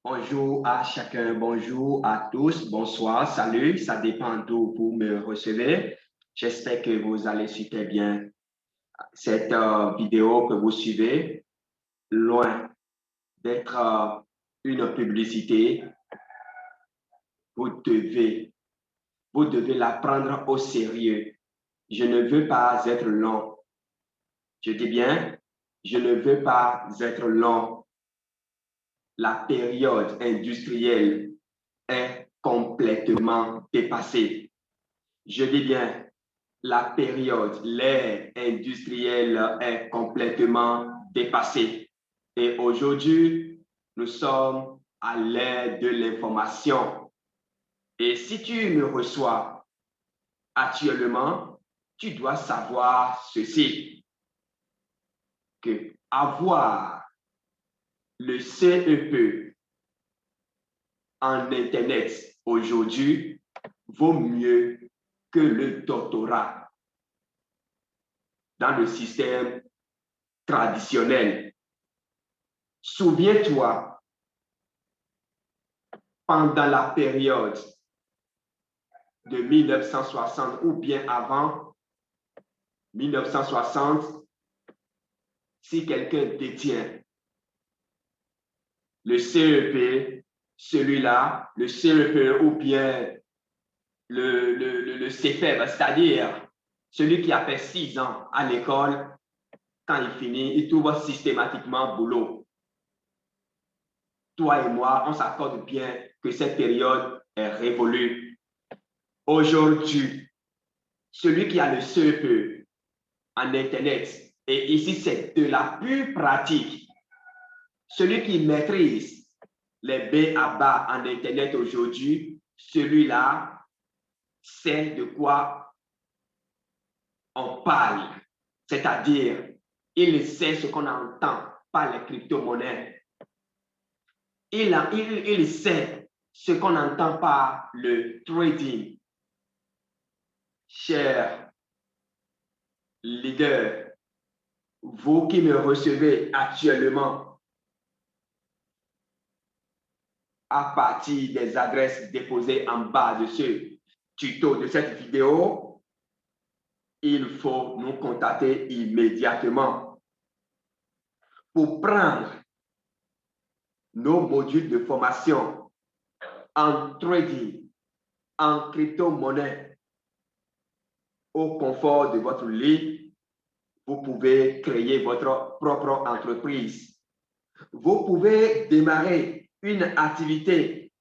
Bonjour à chacun, bonjour à tous, bonsoir, salut, ça dépend d'où vous me recevez. J'espère que vous allez super bien cette vidéo que vous suivez, loin d'être une publicité. Vous devez, vous devez la prendre au sérieux. Je ne veux pas être long. Je dis bien, je ne veux pas être long. La période industrielle est complètement dépassée. Je dis bien, la période, l'ère industrielle est complètement dépassée. Et aujourd'hui, nous sommes à l'ère de l'information. Et si tu me reçois actuellement, tu dois savoir ceci, que avoir le CEP en Internet aujourd'hui vaut mieux que le doctorat dans le système traditionnel. Souviens-toi, pendant la période de 1960 ou bien avant 1960, si quelqu'un détient le CEP, celui-là, le CEP ou bien le CFEB, c'est-à-dire celui qui a fait 6 ans à l'école, quand il finit, il trouve systématiquement boulot. Toi et moi, on s'accorde bien que cette période est révolue. Aujourd'hui, celui qui a le CEP en Internet, et ici c'est de la pure pratique, celui qui maîtrise les B à bas en Internet aujourd'hui, celui-là sait de quoi on parle. C'est-à-dire, il sait ce qu'on entend par les crypto-monnaies. Il sait ce qu'on entend par le trading. Chers leaders, vous qui me recevez actuellement à partir des adresses déposées en bas de ce tuto, de cette vidéo, il faut nous contacter immédiatement pour prendre nos modules de formation en trading, en crypto-monnaie au confort de votre lit. Vous pouvez créer votre propre entreprise. Vous pouvez démarrer une activité.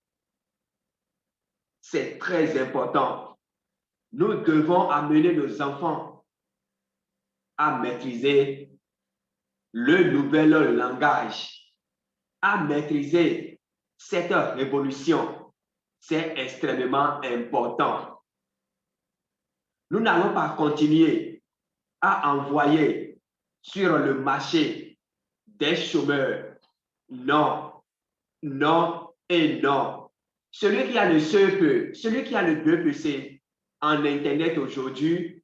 C'est très important. Nous devons amener nos enfants à maîtriser le nouvel langage, à maîtriser cette révolution. C'est extrêmement important. Nous n'allons pas continuer à envoyer sur le marché des chômeurs. Non, non et non. Celui qui a le CEP, celui qui a le BPC en Internet aujourd'hui,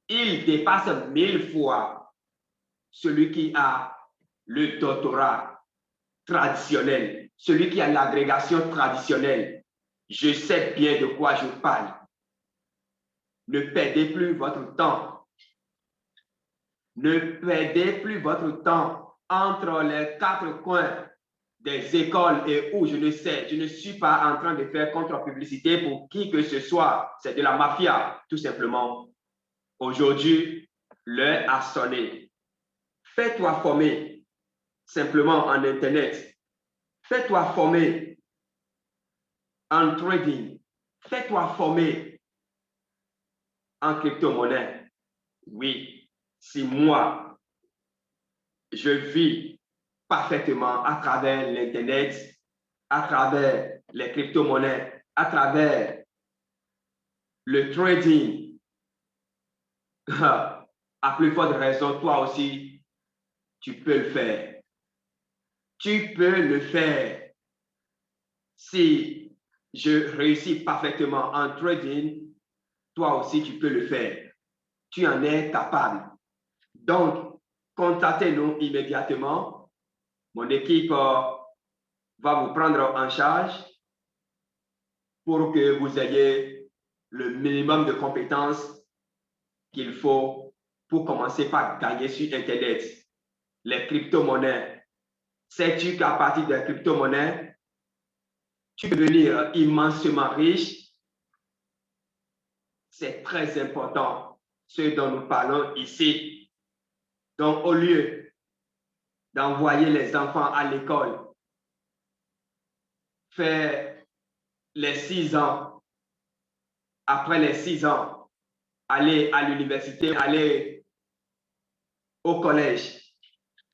il dépasse 1000 fois celui qui a le doctorat traditionnel, celui qui a l'agrégation traditionnelle. Je sais bien de quoi je parle. Ne perdez plus votre temps. Ne perdez plus votre temps entre les 4 coins des écoles et où je ne sais, je ne suis pas en train de faire contre-publicité pour qui que ce soit. C'est de la mafia, tout simplement. Aujourd'hui, l'heure a sonné. Fais-toi former simplement en Internet. Fais-toi former en trading. Fais-toi former en crypto-monnaie. Oui, si moi, je vis parfaitement à travers l'Internet, à travers les crypto-monnaies, à travers le trading, à plus forte raison, toi aussi, tu peux le faire. Tu peux le faire. Si je réussis parfaitement en trading, toi aussi, tu peux le faire. Tu en es capable. Donc, contactez-nous immédiatement. Mon équipe va vous prendre en charge pour que vous ayez le minimum de compétences qu'il faut pour commencer par gagner sur Internet. Les crypto-monnaies. Sais-tu qu'à partir des crypto-monnaies, tu peux devenir immensément riche? C'est très important ce dont nous parlons ici. Donc, au lieu d'envoyer les enfants à l'école, faire les 6 ans, après les 6 ans, aller à l'université, aller au collège,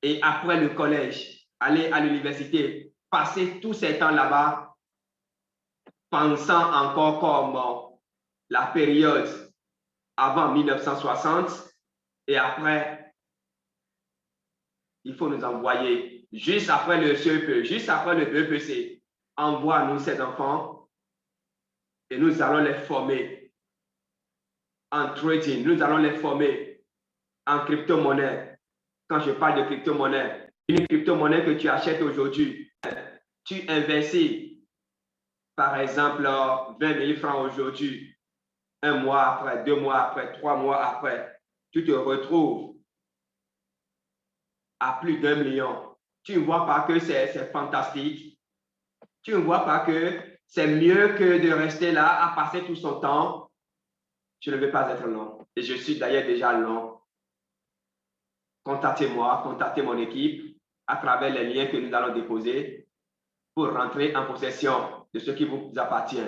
et après le collège, aller à l'université, passer tous ces temps là-bas, pensant encore comme la période avant 1960, et après, il faut nous envoyer, juste après le CEP, juste après le BEPC, envoie-nous ces enfants et nous allons les former en trading, nous allons les former en crypto-monnaie. Quand je parle de crypto-monnaie, une crypto-monnaie que tu achètes aujourd'hui, tu investis par exemple 20 000 francs aujourd'hui, un mois après, 2 mois après, 3 mois après, tu te retrouves à plus d'1 million. Tu ne vois pas que c'est fantastique. Tu ne vois pas que c'est mieux que de rester là à passer tout son temps. Je ne veux pas être long. Et je suis d'ailleurs déjà long. Contactez-moi, contactez mon équipe à travers les liens que nous allons déposer pour rentrer en possession de ce qui vous appartient.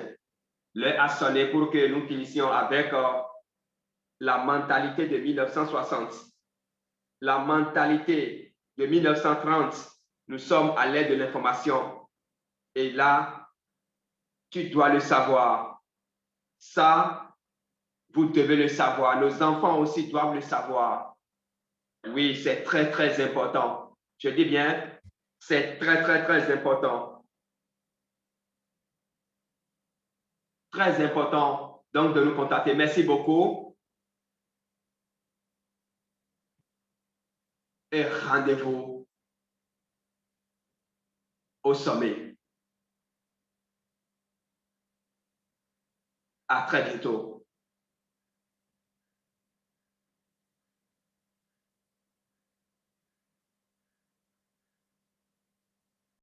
L'heure a sonné pour que nous finissions avec la mentalité de 1960. La mentalité de 1930, nous sommes à l'ère de l'information. Et là, tu dois le savoir. Ça, vous devez le savoir. Nos enfants aussi doivent le savoir. Oui, c'est très, très important. Je dis bien, c'est très, très, très important. Très important, donc, de nous contacter. Merci beaucoup. Et rendez-vous au sommet. À très bientôt.